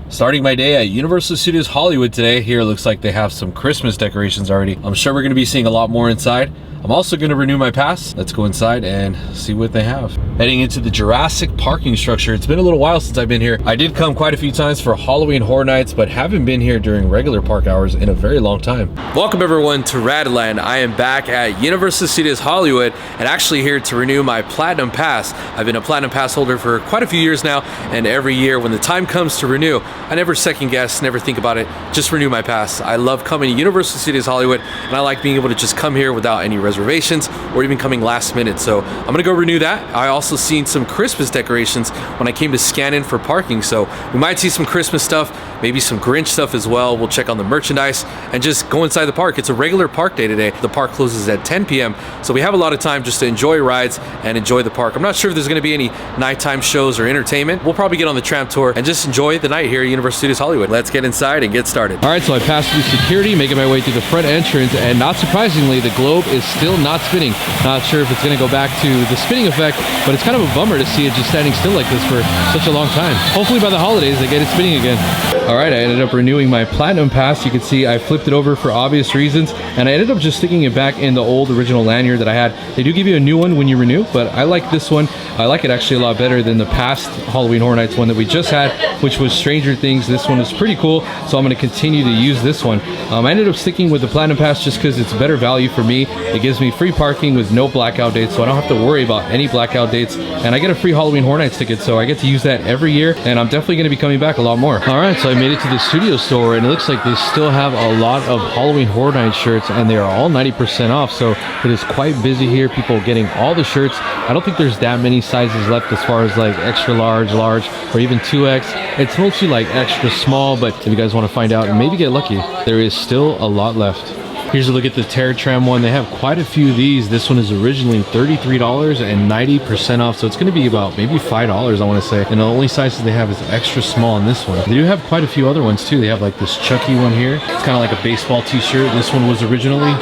Starting my day at Universal Studios Hollywood today. Here it looks like they have some Christmas decorations already. I'm sure we're going to be seeing a lot more inside. I'm also going to renew my pass. Let's go inside and see what they have. Heading into the Jurassic parking structure. It's been a little while since I've been here. I did come quite a few times for Halloween Horror Nights, but haven't been here during regular park hours in a very long time. Welcome everyone to Radland. I am back at Universal Studios Hollywood and actually here to renew my Platinum Pass. I've been a Platinum Pass holder for quite a few years now, and every year when the time comes to renew, I never second guess, never think about it, just renew my pass. I love coming to Universal Studios Hollywood, and I like being able to just come here without any reservations or even coming last minute. So I'm gonna go renew that. I also seen some Christmas decorations when I came to scan in for parking, so we might see some Christmas stuff, maybe some Grinch stuff as well. We'll check on the merchandise and just go inside the park. It's a regular park day today. The park closes at 10 p.m. so we have a lot of time just to enjoy rides and enjoy the park. I'm not sure if there's gonna be any nighttime shows or entertainment. We'll probably get on the tram tour and just enjoy the night here at Universal Studios Hollywood. Let's get inside and get started. All right, so I passed through security, making my way through the front entrance, and not surprisingly, the globe is still not spinning. Not sure if it's going to go back to the spinning effect, but it's kind of a bummer to see it just standing still like this for such a long time. Hopefully by the holidays they get it spinning again. All right, I ended up renewing my Platinum Pass. You can see I flipped it over for obvious reasons, and I ended up just sticking it back in the old original lanyard that I had. They do give you a new one when you renew, but I like this one. I like it actually a lot better than the past Halloween Horror Nights one that we just had, which was Stranger Things. This one is pretty cool, so I'm going to continue to use this one. I ended up sticking with the Platinum Pass just because it's better value for me. It gives me free parking with no blackout dates, so I don't have to worry about any blackout dates, and I get a free Halloween Horror Nights ticket, so I get to use that every year, and I'm definitely going to be coming back a lot more. All right, so I made it to the studio store, and it looks like they still have a lot of Halloween Horror Nights shirts, and they are all 90% off, so it is quite busy here. People getting all the shirts. I don't think there's that many sizes left as far as like extra large, large, or even 2X. It's mostly like extra small, but if you guys want to find out and maybe get lucky, there is still a lot left. Here's a look at the Terror Tram one. They have quite a few of these. This one is originally $33 and 90% off, so it's going to be about maybe $5, I want to say. And the only sizes they have is extra small in this one. They do have quite a few other ones too. They have like this Chucky one here. It's kind of like a baseball t-shirt. This one was originally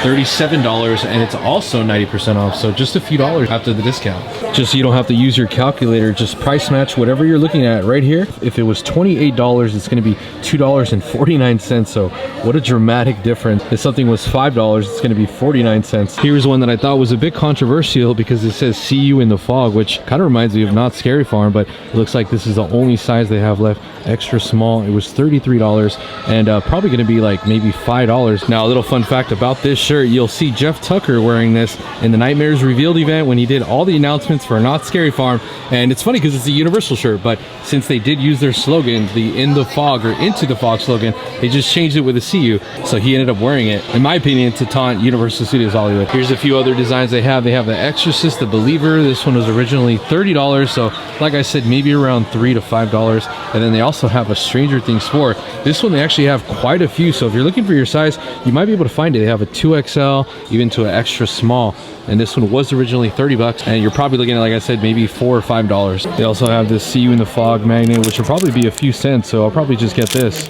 $37 and it's also 90% off, so just a few dollars after the discount. Just so you don't have to use your calculator, just price match whatever you're looking at right here. If it was $28, it's going to be $2.49, so what a dramatic difference. If something was $5, it's going to be 49 cents. Here's one that I thought was a bit controversial because it says "See You in the Fog," which kind of reminds me of Knott's Scary Farm, but it looks like this is the only size they have left. Extra small. It was $33 and probably going to be like maybe $5. Now a little fun fact about this shirt, you'll see Jeff Tucker wearing this in the Nightmares Revealed event when he did all the announcements for Knott's Scary Farm. And it's funny because it's a Universal shirt, but since they did use their slogan, the "In the Fog" or "Into the Fog" slogan, they just changed it with a "See You," so he ended up wearing it, in my opinion, to taunt Universal Studios Hollywood. Here's a few other designs they have. They have the Exorcist, the Believer. This one was originally $30, so like I said, maybe around $3 to $5. And then they also have a Stranger Things 4. This one they actually have quite a few, so if you're looking for your size, you might be able to find it. They have a 2XL, even to an extra small. And this one was originally $30, and you're probably looking at, like I said, maybe $4 or $5. They also have this "See You in the Fog" magnet, which will probably be a few cents, so I'll probably just get this.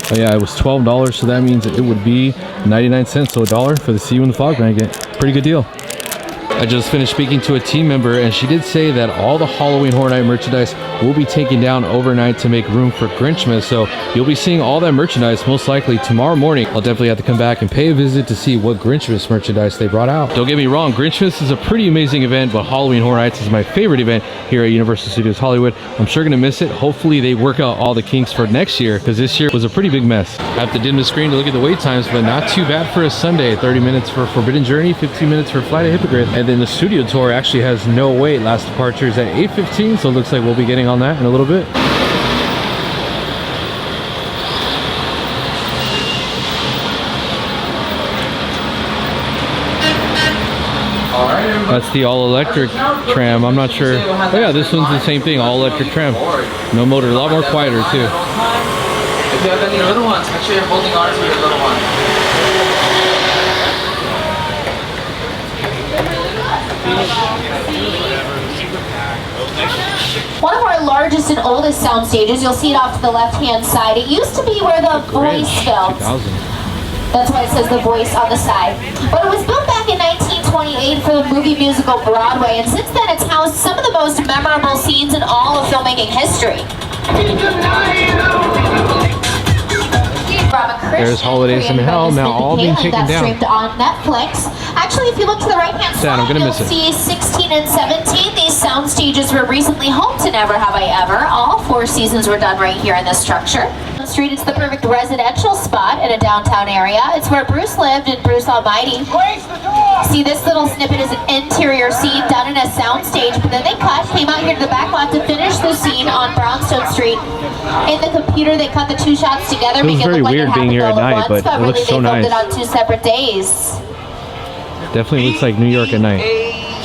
But yeah, it was $12, so that means it would be 99 cents, so $1 for the "See You in the Fog" magnet. Pretty good deal. I just finished speaking to a team member, and she did say that all the Halloween Horror Night merchandise will be taken down overnight to make room for Grinchmas, so you'll be seeing all that merchandise most likely tomorrow morning. I'll definitely have to come back and pay a visit to see what Grinchmas merchandise they brought out. Don't get me wrong, Grinchmas is a pretty amazing event, but Halloween Horror Nights is my favorite event here at Universal Studios Hollywood. I'm sure gonna miss it. Hopefully they work out all the kinks for next year, because this year was a pretty big mess. I have to dim the screen to look at the wait times, but not too bad for a Sunday. 30 minutes for Forbidden Journey, 15 minutes for Flight of Hippogriff, and then the studio tour actually has no wait. Last departure is at 8:15, so it looks like we'll be getting on that in a little bit. That's the all-electric tram. I'm not sure. Oh yeah, this one's the same thing, all-electric tram. No motor, a lot more quieter too. If you have any little ones, make sure you're holding on to your little one. One of our largest and oldest sound stages, you'll see it off to the left-hand side. It used to be where The Voice filmed. That's why it says The Voice on the side. But it was built back in 1928 for the movie musical Broadway, and since then it's housed some of the most memorable scenes in all of filmmaking history. There's Holidays in Hell, now all being taken down. Streamed on Netflix. Actually, if you look to the right-hand Sad, I'm side, gonna you'll miss it. see 16 and 17. These sound stages were recently home to Never Have I Ever. All 4 seasons were done right here in this structure. Street, it's the perfect residential spot in a downtown area. It's where Bruce lived in Bruce Almighty. See, this little snippet is an interior scene done in a soundstage, but then they came out here to the back lot to finish the scene on Brownstone Street. In the computer, they cut the 2 shots together, It was make it very look like weird it being happened here at all at night, once, but it really looks so they filmed nice. it on 2 separate days. Definitely looks like New York at night.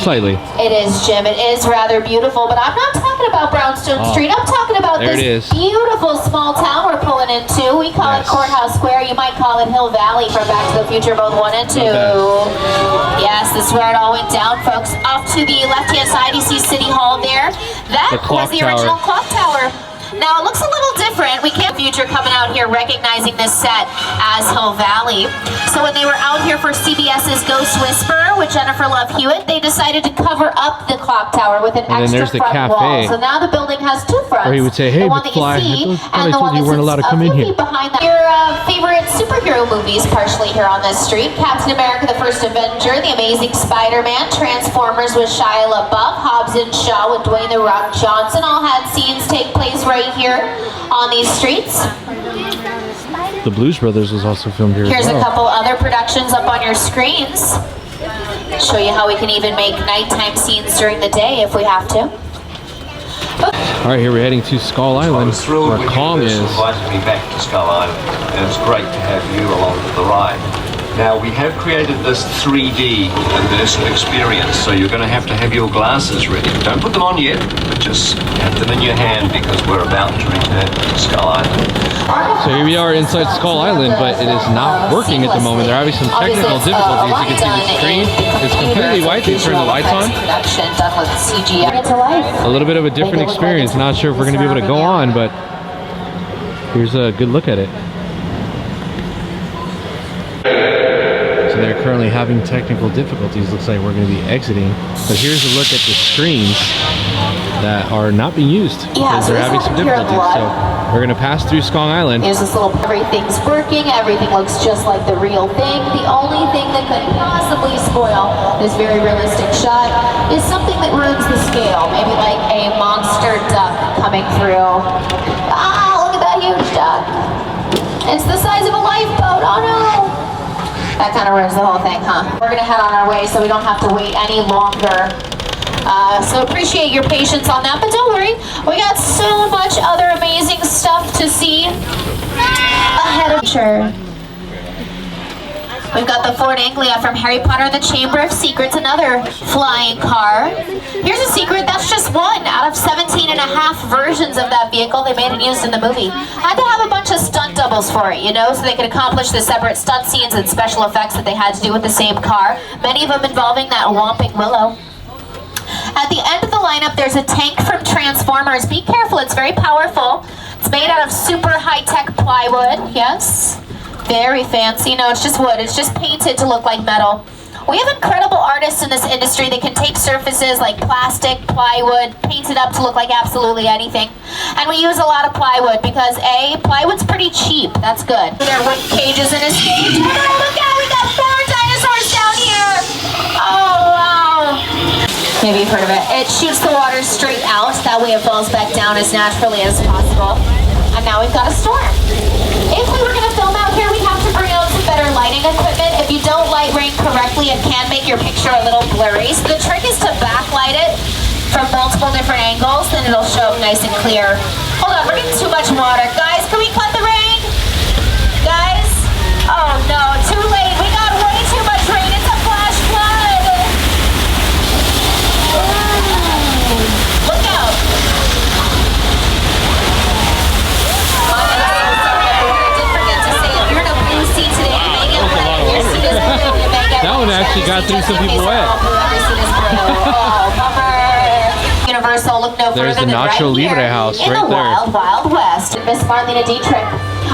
Slightly. It is, Jim. It is rather beautiful, but I'm not talking about Brownstone Street. I'm talking about there it this is. beautiful small town we're pulling into. We call it Courthouse Square. You might call it Hill Valley from Back to the Future, both 1 and 2. Yes, this is where it all went down, folks. Off to the left-hand side, you see City Hall there. That was the original clock tower. Now, it looks a little different. We can't future coming out here recognizing this set as Hill Valley. So when they were out here for CBS's Ghost Whisperer with Jennifer Love Hewitt, they decided to cover up the clock tower with an extra there's the front cafe. wall. So now the building has 2 fronts. Or he would say, hey, the one that you McFly, see, I thought and I the told one you weren't allowed to come in here. Behind that. Your favorite superhero movies partially here on this street. Captain America, the First Avenger, The Amazing Spider-Man, Transformers with Shia LaBeouf, Hobbs and Shaw with Dwayne The Rock Johnson all had scenes take place right here on these streets. The Blues Brothers was also filmed here Here's as well. a couple other productions up on your screens. Show you how we can even make nighttime scenes during the day if we have to. All right, here we're heading to Skull Island, where Kong is. Invited me back to Skull Island, and it's great to have you along for the ride. Now, we have created this 3D immersive experience, so you're going to have your glasses ready. Don't put them on yet, but just have them in your hand because we're about to return to Skull Island. So here we are inside Skull Island, but it is not working at the moment. They're having some technical difficulties. You can see the screen is completely white. They turned the lights on. A little bit of a different experience. Not sure if we're going to be able to go on, but here's a good look at it. So they're currently having technical difficulties. Looks like we're going to be exiting. But here's a look at the screens that are not being used because they're having some difficulties. So we're going to pass through Skull Island. There's this little, everything's working, everything looks just like the real thing. The only thing that could possibly spoil this very realistic shot is something that ruins the scale. Maybe like a monster duck coming through. Ah, look at that huge duck. It's the size of a lifeboat, oh no. That kind of ruins the whole thing, huh? We're gonna head on our way so we don't have to wait any longer. So appreciate your patience on that, but don't worry, we got so much other amazing stuff to see ahead of sure. We've got the Ford Anglia from Harry Potter and the Chamber of Secrets, another flying car. Here's a secret, that's just one out of 17 and a half versions of that vehicle they made and used in the movie. Had to have a bunch of stunt doubles for it, you know, so they could accomplish the separate stunt scenes and special effects that they had to do with the same car. Many of them involving that Whomping Willow. At the end of the lineup, there's a tank from Transformers. Be careful, it's very powerful. It's made out of super high-tech plywood, yes. Very fancy. No, it's just wood. It's just painted to look like metal. We have incredible artists in this industry that can take surfaces like plastic, plywood, paint it up to look like absolutely anything. And we use a lot of plywood because A, plywood's pretty cheap. That's good. There are wood cages in a stage. Oh, look out! We got 4 dinosaurs down here! Oh, wow! Maybe you've heard of it. It shoots the water straight out. That way it falls back down as naturally as possible. And now we've got a storm. If we were going to film out here, we'd have to bring out some better lighting equipment. If you don't light ring correctly, it can make your picture a little blurry. So the trick is to backlight it from multiple different angles, then it'll show up nice and clear. Hold on, we're getting too much water. Guys, can we cut the rain? Guys? Oh no, too late. We got way too much rain. It's a flash flood. Look out. That one actually got through some people wet. Universal, look no There's further the than Nacho right Libre here house in right the there. Wild Wild West. Miss Marlena Dietrich,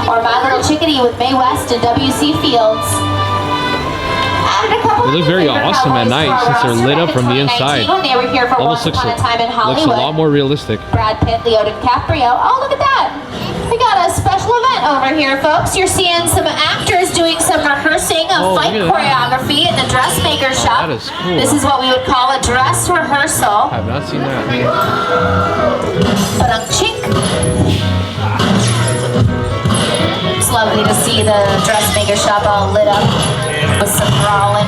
or My Little Chickadee with Mae West and W.C. Fields. They look very awesome at night since they're lit up from the inside. Almost looks a lot more realistic. Brad Pitt, Leo DiCaprio. Oh, look at that. We got a special event over here, folks. You're seeing some actors doing some rehearsing of fight choreography in the dressmaker shop. That is cool. This is what we would call a dress rehearsal. I've not seen that. Ba-dum-chink. It's lovely to see the dressmaker shop all lit up with some brawling.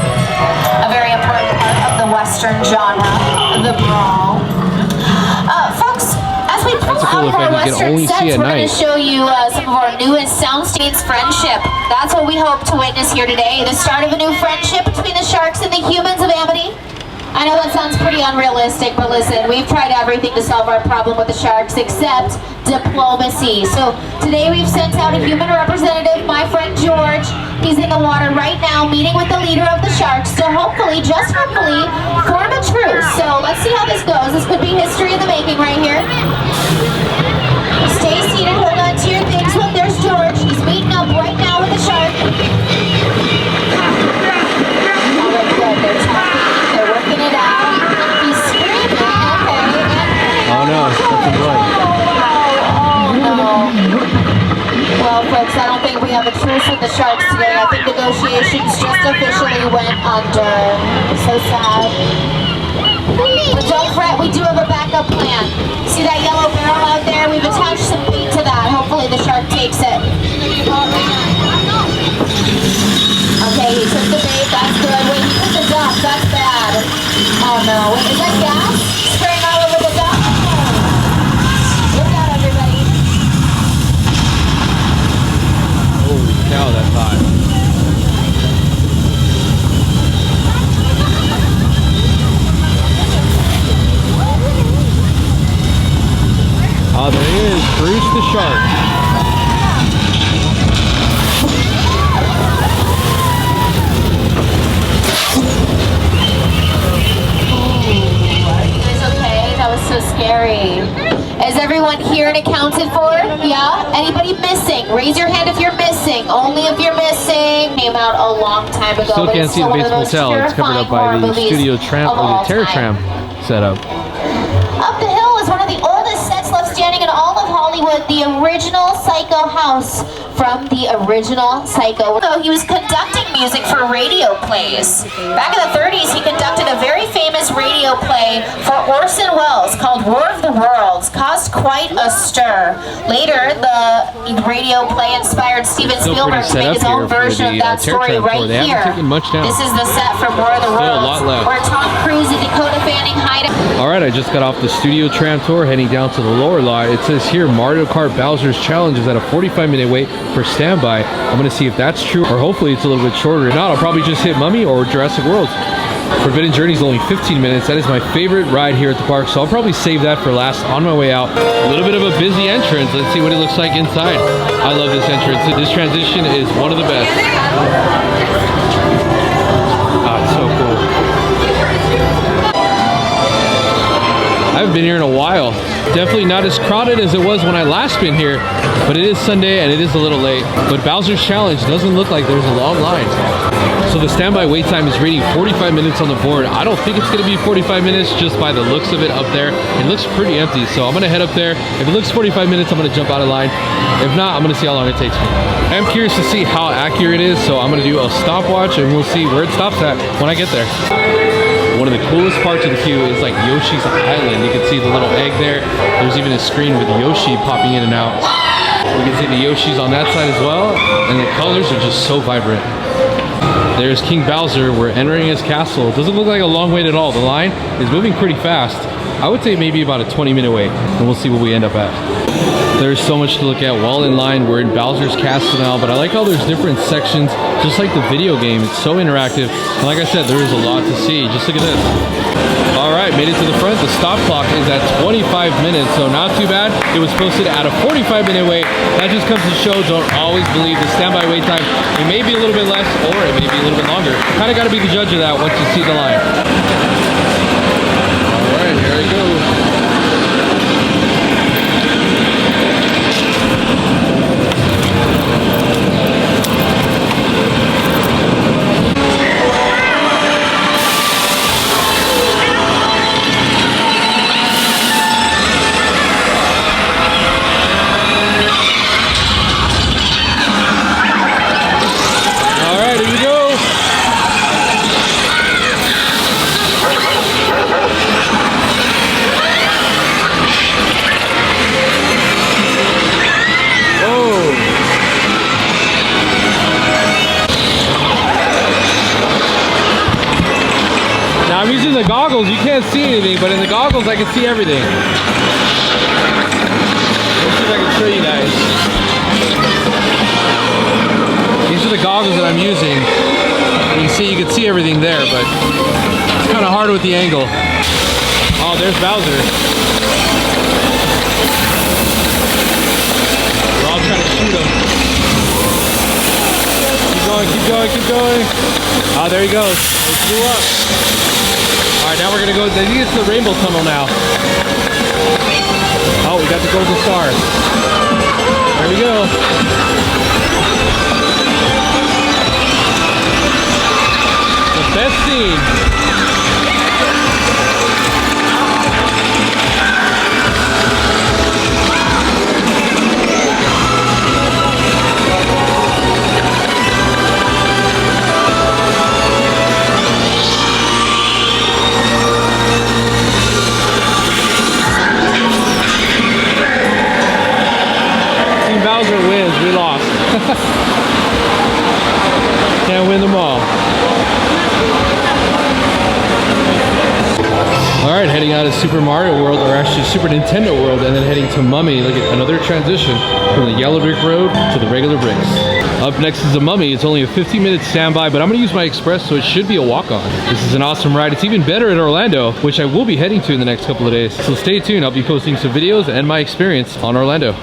A very important part of the Western genre, the brawl. Folks, as we pull out of our Western sets, we're going to show you some of our newest soundstage friendship. That's what we hope to witness here today. The start of a new friendship between the sharks and the humans of Amity. I know that sounds pretty unrealistic, but listen, we've tried everything to solve our problem with the sharks except diplomacy. So today we've sent out a human representative, my friend George. He's in the water right now meeting with the leader of the sharks to hopefully, just hopefully, form a truce. So let's see how this goes. This could be history in the making right here. Stay seated, hold on to your things. Look, there's George. He's meeting up right now with the shark. All right, good. They're talking. They're working it out. He's screaming. Okay. Oh no, it's something blood. Oh no. Well, folks, I don't think we have a truce with the sharks today. I think negotiations just officially went under. So sad. But don't fret, we do have a backup plan. See that yellow barrel out there? We've attached some bait to that. Hopefully the shark takes it. Okay, he took the bait. That's good. Wait, he took the duck. That's bad. Oh no. Wait, is that gas spraying all over the duck? Look out, everybody. Holy cow, that's hot. Oh, there he is, Bruce the shark. Are you guys okay? That was so scary. Is everyone here and accounted for? Yeah? Anybody missing? Raise your hand if you're missing. Only if you're missing. Came out a long time ago. Still can't see the Bates Motel. It's covered up by the studio tram or the Terror Tram setup. Up the Hill is one of the oldest sets left standing in all of Hollywood. The original Psycho house from the original Psycho. So he was conducting music for radio plays. Back in the 30s, he conducted a very famous radio play for Orson Welles called War of the Worlds. Caused quite a stir. Later, the radio play inspired Steven Spielberg to make his own version of that story right here. This is the set from War of the Worlds, where Tom Cruise and Dakota Fanning hide. Alright, I just got off the studio tram tour heading down to the lower lot. It says here Mario Kart Bowser's Challenge is at a 45-minute wait for standby. I'm going to see if that's true, or hopefully it's a little bit shorter. If not, I'll probably just hit Mummy or Jurassic World. Forbidden Journey is only 15 minutes. That is my favorite ride here at the park, so I'll probably save that for last on my way out. A little bit of a busy entrance. Let's see what it looks like inside. I love this entrance. This transition is one of the best. Ah, it's so cool. I haven't been here in a while. Definitely not as crowded as it was when I last been here, but it is Sunday and it is a little late. But Bowser's Challenge doesn't look like there's a long line. So the standby wait time is reading 45 minutes on the board. I don't think it's going to be 45 minutes just by the looks of it up there. It looks pretty empty, so I'm going to head up there. If it looks 45 minutes, I'm going to jump out of line. If not, I'm going to see how long it takes me. I'm curious to see how accurate it is, so I'm going to do a stopwatch and we'll see where it stops at when I get there. One of the coolest parts of the queue is like Yoshi's Island. You can see the little egg there. There's even a screen with Yoshi popping in and out. You can see the Yoshis on that side as well, and the colors are just so vibrant. There's King Bowser. We're entering his castle. It doesn't look like a long wait at all. The line is moving pretty fast. I would say maybe about a 20-minute wait, and we'll see what we end up at. There's so much to look at while in line. We're in Bowser's Castle now, but I like how there's different sections, just like the video game. It's so interactive. And like I said, there is a lot to see. Just look at this. All right, made it to the front. The stop clock is at 25 minutes, so not too bad. It was posted at a 45-minute wait. That just comes to show, don't always believe the standby wait time. It may be a little bit less, or it may be a little bit longer. Kind of got to be the judge of that once you see the line. All right, here I go. the goggles, you can't see anything, but in the goggles, I can see everything. Let's see if I can show you guys. These are the goggles that I'm using. You can see everything there, but it's kind of hard with the angle. Oh, there's Bowser. We're all trying to shoot him. Keep going, keep going, keep going. Oh, there he goes. It blew up. All right, now we're gonna go. I think it's the rainbow tunnel now. Oh, we got the golden star. There we go. The best scene. Bowser wins, we lost. Can't win them all. Alright, heading out of Super Mario World, or actually Super Nintendo World, and then heading to Mummy. Look at another transition from the yellow brick road to the regular bricks. Up next is the Mummy. It's only a 15-minute standby, but I'm going to use my express, so it should be a walk-on. This is an awesome ride. It's even better in Orlando, which I will be heading to in the next couple of days. So stay tuned. I'll be posting some videos and my experience on Orlando.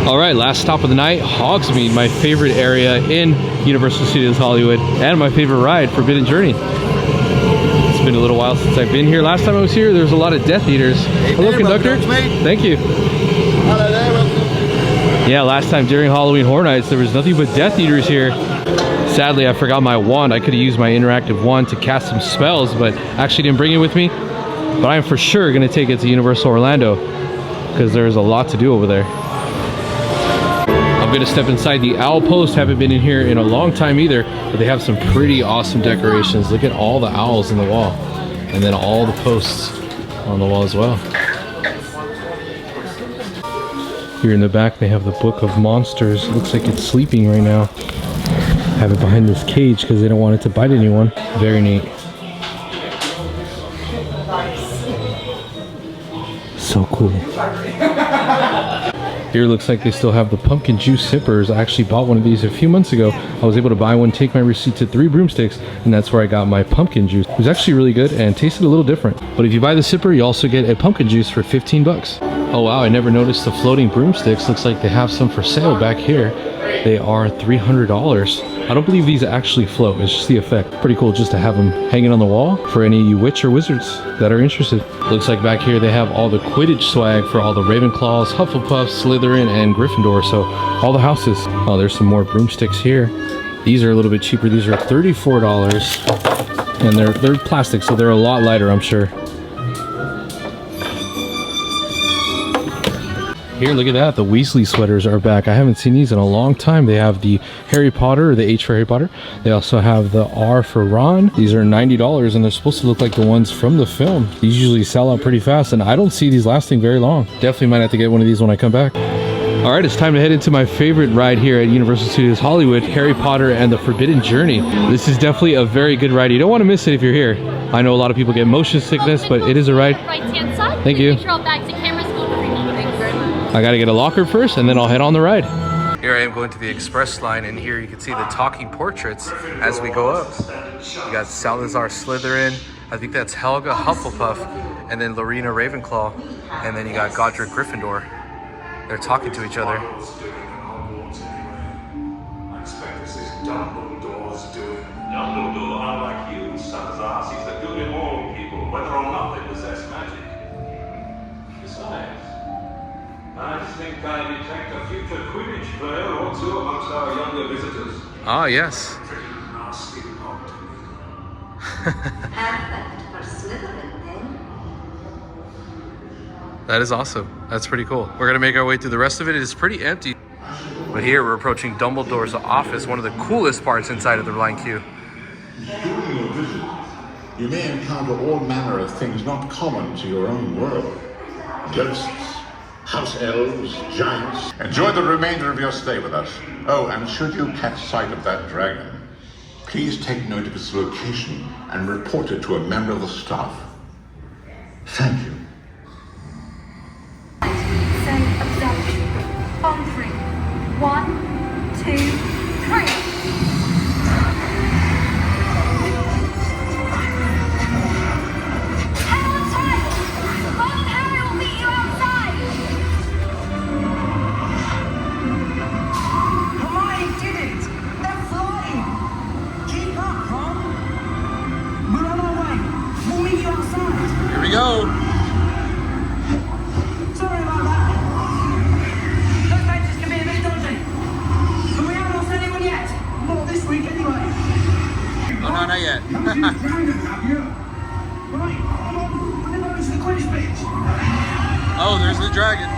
All right, last stop of the night, Hogsmeade, my favorite area in Universal Studios Hollywood, and my favorite ride, Forbidden Journey. It's been a little while since I've been here. Last time I was here, there was a lot of Death Eaters. Hey, hello, conductor. Thank you. Hello there, welcome. Yeah, last time during Halloween Horror Nights, there was nothing but Death Eaters here. Sadly, I forgot my wand. I could have used my interactive wand to cast some spells, but actually didn't bring it with me. But I'm for sure gonna take it to Universal Orlando because there's a lot to do over there. I'm gonna step inside the Owl Post. Haven't been in here in a long time either, but they have some pretty awesome decorations. Look at all the owls in the wall, and then all the posts on the wall as well. Here in the back, they have the Book of Monsters. It looks like it's sleeping right now. Have it behind this cage because they don't want it to bite anyone. Very neat. So cool. Here looks like they still have the pumpkin juice sippers. I actually bought one of these a few months ago. I was able to buy one, take my receipt to 3 broomsticks, and that's where I got my pumpkin juice. It was actually really good and tasted a little different. But if you buy the sipper, you also get a pumpkin juice for 15 bucks. Oh wow, I never noticed the floating broomsticks. Looks like they have some for sale back here. They are $300. I don't believe these actually float, it's just the effect. Pretty cool just to have them hanging on the wall for any witch or wizards that are interested. Looks like back here they have all the Quidditch swag for all the Ravenclaws, Hufflepuffs, Slytherin, and Gryffindor. So all the houses. Oh, there's some more broomsticks here. These are a little bit cheaper. These are $34. And they're plastic, so they're a lot lighter, I'm sure. Here, look at that. The Weasley sweaters are back. I haven't seen these in a long time. They have the Harry Potter, or the H for Harry Potter. They also have the R for Ron. These are $90 and they're supposed to look like the ones from the film. These usually sell out pretty fast and I don't see these lasting very long. Definitely might have to get one of these when I come back. All right, it's time to head into my favorite ride here at Universal Studios Hollywood, Harry Potter and the Forbidden Journey. This is definitely a very good ride. You don't want to miss it if you're here. I know a lot of people get motion sickness, but it is a ride. Right-hand side. Thank you. Make sure all bags and cameras go free. Thank you very much. I gotta get a locker first and then I'll head on the ride. Here I am going to the express line, and here you can see the talking portraits as we go up. You got Salazar Slytherin, I think that's Helga Hufflepuff, and then Lorena Ravenclaw, and then you got Godric Gryffindor. They're talking to each other. I expect this is Dumbledore's doing. Dumbledore, unlike you, Salazar, sees the good in all people, whether or not they possess magic. Besides, I think I detect a future Quidditch player or two amongst our younger visitors. Ah, yes. Pretty nasty lot. Perfect for Slytherin, then. That is awesome. That's pretty cool. We're gonna make our way through the rest of it. It is pretty empty. But here we're approaching Dumbledore's office, one of the coolest parts inside of the line queue. During your visit, you may encounter all manner of things not common to your own world. Ghosts, house elves, giants. Enjoy the remainder of your stay with us. Oh, and should you catch sight of that dragon, please take note of its location and report it to a member of the staff. Thank you. Send observatory. On 3. 1, 2, 3. Here we go. Sorry about that. Those benches can be a bit dodgy. But we haven't lost anyone yet. Not this week anyway. Oh, no, not yet. Oh, there's the dragon.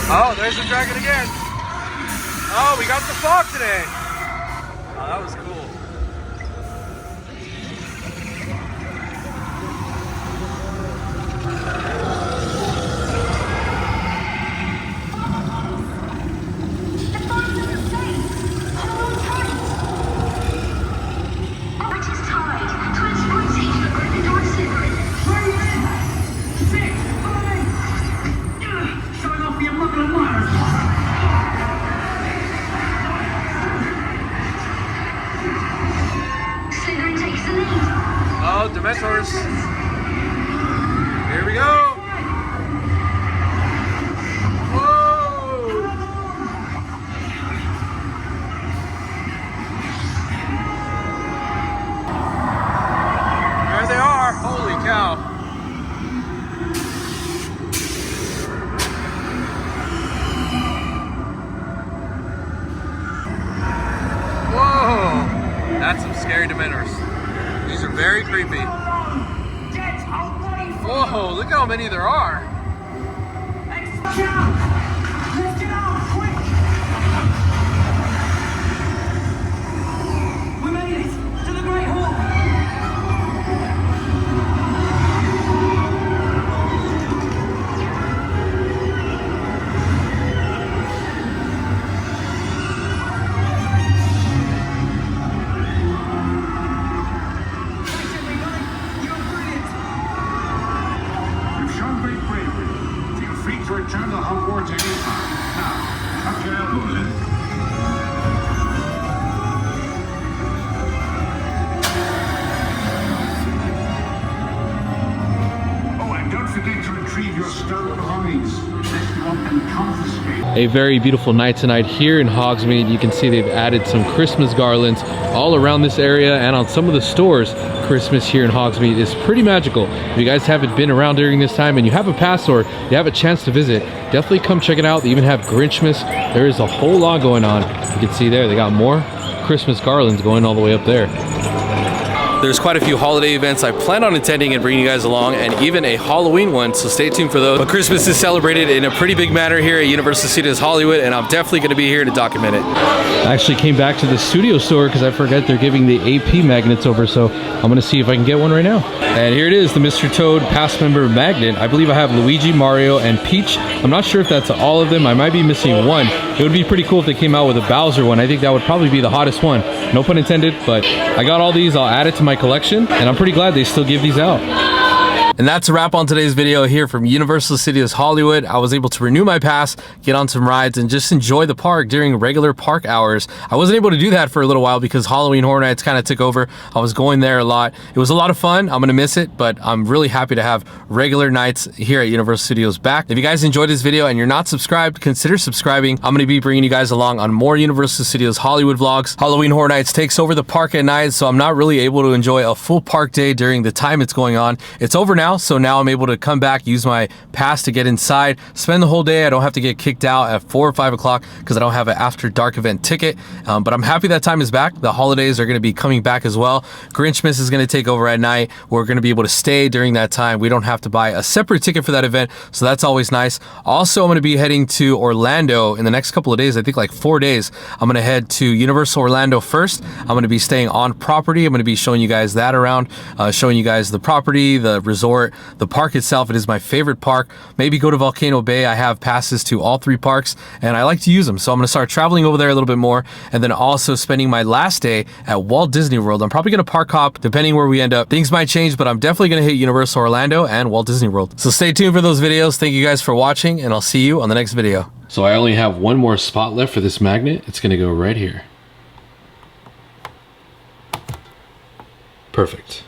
Oh, there's the dragon again. Oh, we got the fog today. Oh, that was cool. Oh, Dementors. Here we go. Whoa. There they are. Holy cow. Whoa. That's some scary Dementors. These are very creepy. Whoa, look how many there are. Let's get out, quick! We made it to the Great Hall. Return to Hogwarts anytime. Now, tuck your elbows in. Oh, and don't forget to retrieve your stolen eyes, lest you want them confiscated. A very beautiful night tonight here in Hogsmeade. You can see they've added some Christmas garlands all around this area and on some of the stores. Christmas here in Hogsmeade is pretty magical. If you guys haven't been around during this time and you have a pass or you have a chance to visit, definitely come check it out. They even have Grinchmas. There is a whole lot going on. You can see there, they got more Christmas garlands going all the way up there. There's quite a few holiday events I plan on attending and bringing you guys along, and even a Halloween one, so stay tuned for those. But Christmas is celebrated in a pretty big manner here at Universal Studios Hollywood, and I'm definitely going to be here to document it. I actually came back to the studio store because I forgot they're giving the AP magnets over, so I'm going to see if I can get one right now. And here it is, the Mr. Toad Pass Member Magnet. I believe I have Luigi, Mario, and Peach. I'm not sure if that's all of them. I might be missing one. It would be pretty cool if they came out with a Bowser one. I think that would probably be the hottest one. No pun intended, but I got all these. I'll add it to my collection, and I'm pretty glad they still give these out. And that's a wrap on today's video here from Universal Studios Hollywood. I was able to renew my pass, get on some rides, and just enjoy the park during regular park hours. I wasn't able to do that for a little while because Halloween Horror Nights kind of took over. I was going there a lot. It was a lot of fun. I'm gonna miss it, but I'm really happy to have regular nights here at Universal Studios back. If you guys enjoyed this video and you're not subscribed, consider subscribing. I'm gonna be bringing you guys along on more Universal Studios Hollywood vlogs. Halloween Horror Nights takes over the park at night, so I'm not really able to enjoy a full park day during the time it's going on. It's over now, so now I'm able to come back, use my pass to get inside, spend the whole day. I don't have to get kicked out at 4 or 5 o'clock because I don't have an after dark event ticket. But I'm happy that time is back. The holidays are going to be coming back as well. Grinchmas is going to take over at night. We're going to be able to stay during that time. We don't have to buy a separate ticket for that event, so that's always nice. Also, I'm going to be heading to Orlando in the next couple of days. I think like 4 days. I'm going to head to Universal Orlando first. I'm going to be staying on property. I'm going to be showing you guys that around, showing you guys the property, the resort, the park itself. It is my favorite park. Maybe go to Volcano Bay. I have passes to all 3 parks and I like to use them, so I'm going to start traveling over there a little bit more, and then also spending my last day at Walt Disney World. I'm probably going to park hop depending where we end up. Things might change, but I'm definitely going to hit Universal Orlando and Walt Disney World. So stay tuned for those videos. Thank you guys for watching, and I'll see you on the next video. So I only have one more spot left for this magnet. It's going to go right here. Perfect.